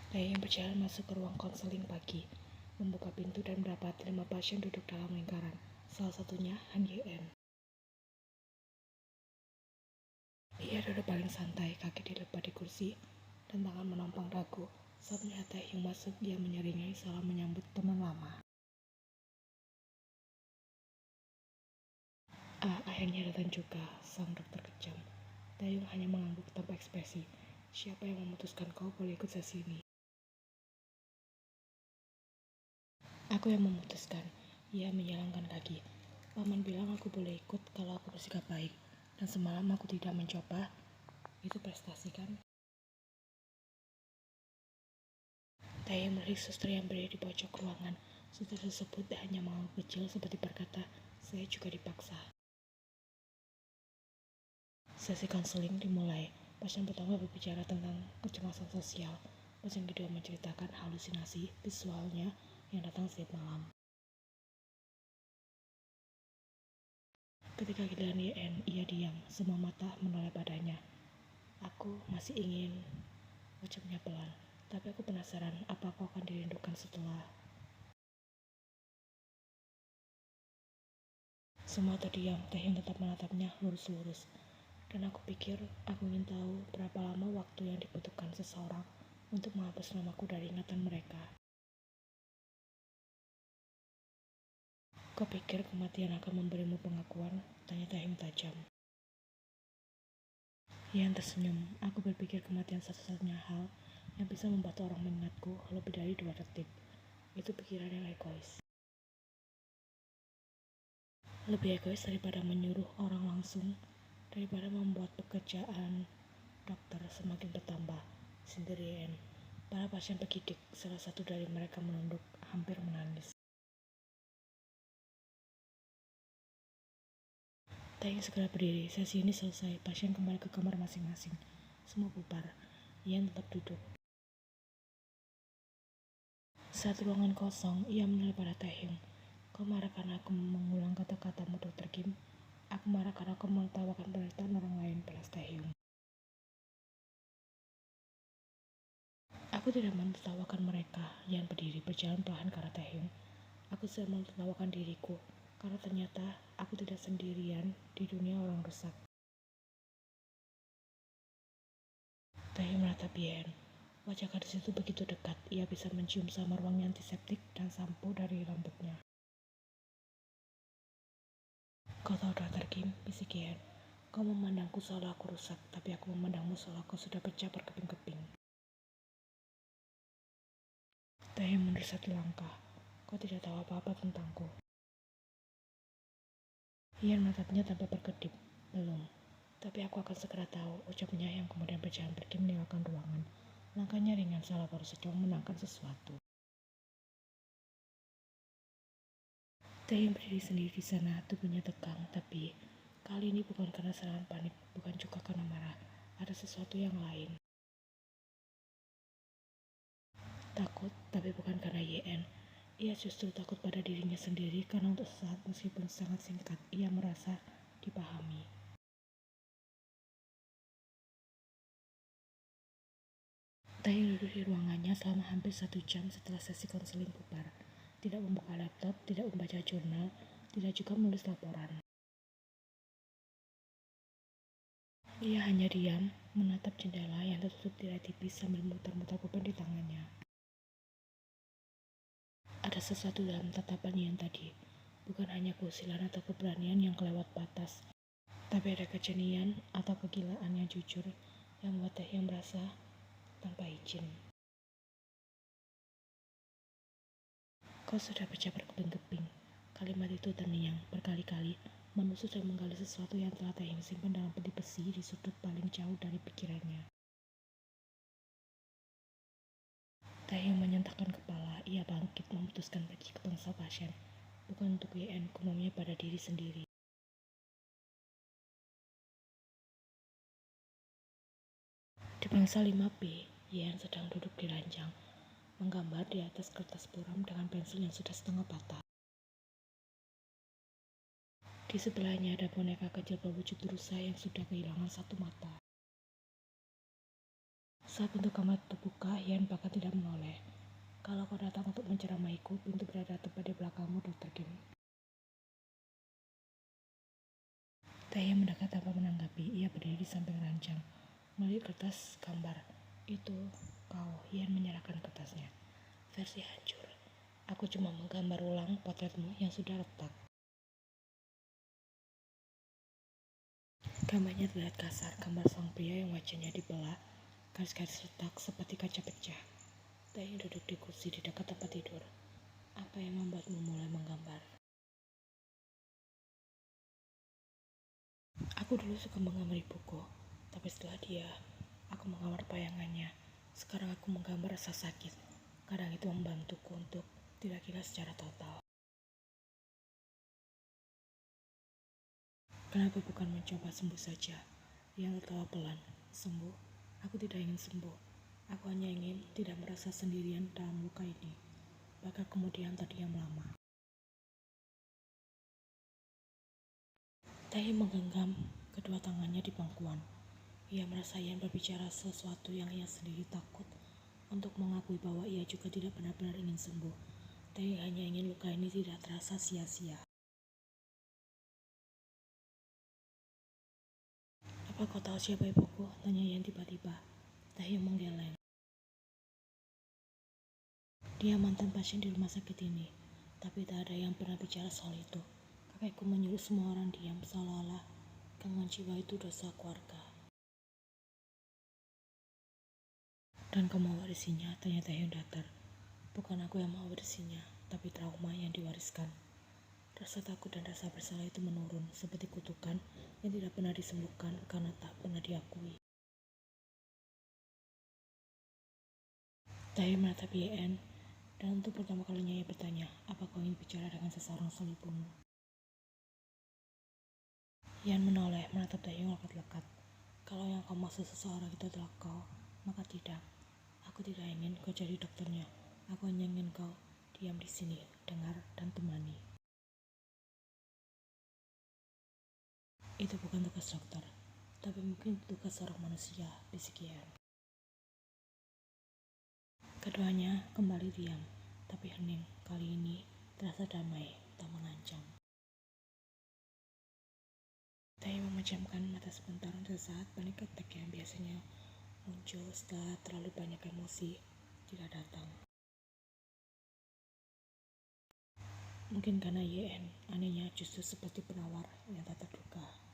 Saya yang berjalan masuk ke ruang konseling pagi, membuka pintu dan mendapati 5 pasien duduk dalam lingkaran. Salah satunya Han Ye-en. Ia duduk paling santai, kaki dilepas di kursi, dan tangan menampang dagu. Saat melihat Taehyung masuk, ia menyeringai salam menyambut teman lama. Akhirnya datang juga, sang dokter kejam. Taehyung hanya mengangguk tanpa ekspresi. Siapa yang memutuskan kau boleh ikut sesi ini? Aku yang memutuskan. Ia menyalangkan kaki. Paman bilang aku boleh ikut kalau aku bersikap baik. Dan semalam aku tidak mencoba. Itu prestasi kan? Taehyung melirik suster yang berdiri di pojok ruangan. Suster tersebut hanya mengangguk kecil seperti berkata, saya juga dipaksa. Sesi konseling dimulai. Pasien pertama berbicara tentang kecemasan sosial. Pasien kedua menceritakan halusinasi visualnya yang datang setiap malam. Ketika giliran Ye-en, ia diam. Semua mata menoleh padanya. Aku masih ingin, ucapnya pelan. Tapi aku penasaran apa aku akan dirindukan setelah. Semua terdiam. Taehyung tetap menatapnya lurus-lurus. Dan aku pikir aku ingin tahu berapa lama waktu yang dibutuhkan seseorang untuk menghapus namaku dari ingatan mereka. Kau pikir kematian akan memberimu pengakuan? Tanya Taehyung tajam. Yan tersenyum. Aku berpikir kematian satu-satunya hal yang bisa membuat orang mengingatku lebih dari 2 detik. Itu pikiran yang egois. Lebih egois daripada menyuruh orang langsung, daripada membuat pekerjaan dokter semakin bertambah. Sindir Yen. Para pasien bergidik, salah satu dari mereka menunduk, hampir menangis. Taehyung segera berdiri. Sesi ini selesai. Pasien kembali ke kamar masing-masing. Semua bubar. Yan tetap duduk. Saat ruangan kosong, ia menoleh pada Taehyung. Kau marah karena aku mengulang kata-katamu, Dr. Kim? Aku marah karena aku menertawakan penderitaan orang lain, balas Taehyung. Aku tidak menertawakan mereka. Yan berdiri berjalan perlahan ke arah Taehyung. Aku sedang menertawakan diriku, karena ternyata aku tidak sendirian di dunia orang rusak. Taehyung menatap Yan. Wajah gadis itu begitu dekat, ia bisa mencium samar wangi antiseptik dan sampo dari rambutnya. Kau tahu Dr. Kim, bisik Yan. Kau memandangku seolah aku rusak, tapi aku memandangmu seolah kau sudah pecah berkeping-keping. Taehyung mundur 1 langkah. Kau tidak tahu apa-apa tentangku. Yan menatapnya tanpa berkedip. Belum. Tapi aku akan segera tahu, ucapnya yang kemudian berjalan pergi meninggalkan ruangan. Langkahnya ringan salah baru saja memenangkan sesuatu. Taehyung berdiri sendiri di sana, tubuhnya tegang, tapi kali ini bukan karena serangan panik, bukan juga karena marah. Ada sesuatu yang lain. Takut, tapi bukan karena Ye-en. Ia justru takut pada dirinya sendiri karena untuk sesaat meskipun sangat singkat, ia merasa dipahami. Taehyung duduk di ruangannya selama hampir 1 jam setelah sesi konseling bubar. Tidak membuka laptop, tidak membaca jurnal, tidak juga menulis laporan. Ia hanya diam, menatap jendela yang tertutup tirai tipis sambil memutar-mutar beban di tangannya. Ada sesuatu dalam tatapan Yan tadi, bukan hanya keusilan atau keberanian yang kelewat batas, tapi ada kejenian atau kegilaan yang jujur yang membuat Taehyung merasa tanpa izin. Kau sudah pecah berkeping-keping. Kalimat itu terngiang berkali-kali, menusuk dan menggali sesuatu yang telah Taehyung simpan dalam peti besi di sudut paling jauh dari pikirannya. Taehyung menyentakkan kepala. Ia bangkit memutuskan pergi ke bangsal pasien, bukan untuk Ye-en, umumnya pada diri sendiri. Di bangsal 5B, Ye-en sedang duduk di ranjang, menggambar di atas kertas buram dengan pensil yang sudah setengah patah. Di sebelahnya ada boneka kecil berwujud rusa yang sudah kehilangan 1 mata. Saat pintu kamar terbuka, Yan bahkan tidak menoleh. Kalau kau datang untuk menceramaiku, pintu berada tepat di belakangmu, Dr. Kim. Taehyung mendekat tanpa menanggapi. Ia berdiri di samping ranjang, melihat kertas gambar. Itu kau. Yan menyerahkan kertasnya. Versi hancur. Aku cuma menggambar ulang potretmu yang sudah retak. Gambarnya terlihat kasar, gambar sang pria yang wajahnya dibelah, garis-garis retak seperti kaca pecah. Taehyung duduk di kursi di dekat tempat tidur. Apa yang membuatmu mulai menggambar? Aku dulu suka menggambar ibuku, tapi setelah dia, aku menggambar bayangannya. Sekarang aku menggambar rasa sakit. Kadang itu membantuku untuk tidak gila secara total. Kenapa bukan mencoba sembuh saja? Yang tertawa pelan. Sembuh? Aku tidak ingin sembuh. Aku hanya ingin tidak merasa sendirian dalam luka ini. Bahkan kemudian terdiam lama. Taehyung menggenggam kedua tangannya di pangkuan. Ia merasa Yan berbicara sesuatu yang ia sendiri takut untuk mengakui bahwa ia juga tidak benar-benar ingin sembuh. Taehyung hanya ingin luka ini tidak terasa sia-sia. Apa kau tahu siapa ibuku? Tanya Yan tiba-tiba. Taehyung menggeleng. Dia mantan pasien di rumah sakit ini, tapi tak ada yang pernah bicara soal itu. Kakekku menyuruh semua orang diam seolah-olah gangguan jiwa itu dosa keluarga. Dan kau mau warisinya? Tanya Taehyung datar. Bukan aku yang mau warisinya, tapi trauma yang diwariskan. Rasa takut dan rasa bersalah itu menurun seperti kutukan yang tidak pernah disembuhkan karena tak pernah diakui. Taehyung menatap YN, dan untuk pertama kalinya ia bertanya, apa kau ingin bicara dengan seseorang soal ibumu? Yan menoleh, menatap Taehyung lekat-lekat. Kalau yang kau maksud seseorang itu adalah kau, maka tidak. Aku tidak ingin kau jadi dokternya. Aku hanya ingin kau diam di sini, dengar dan temani. Itu bukan tugas dokter, tapi mungkin tugas seorang manusia, bisik Yan. Keduanya kembali diam, tapi hening. Kali ini terasa damai, tak mengancam. Taehyung memejamkan mata sebentar. Sesaat panik attack yang biasanya muncul setelah terlalu banyak emosi tidak datang. Mungkin karena YN anehnya justru seperti penawar yang tak terduga.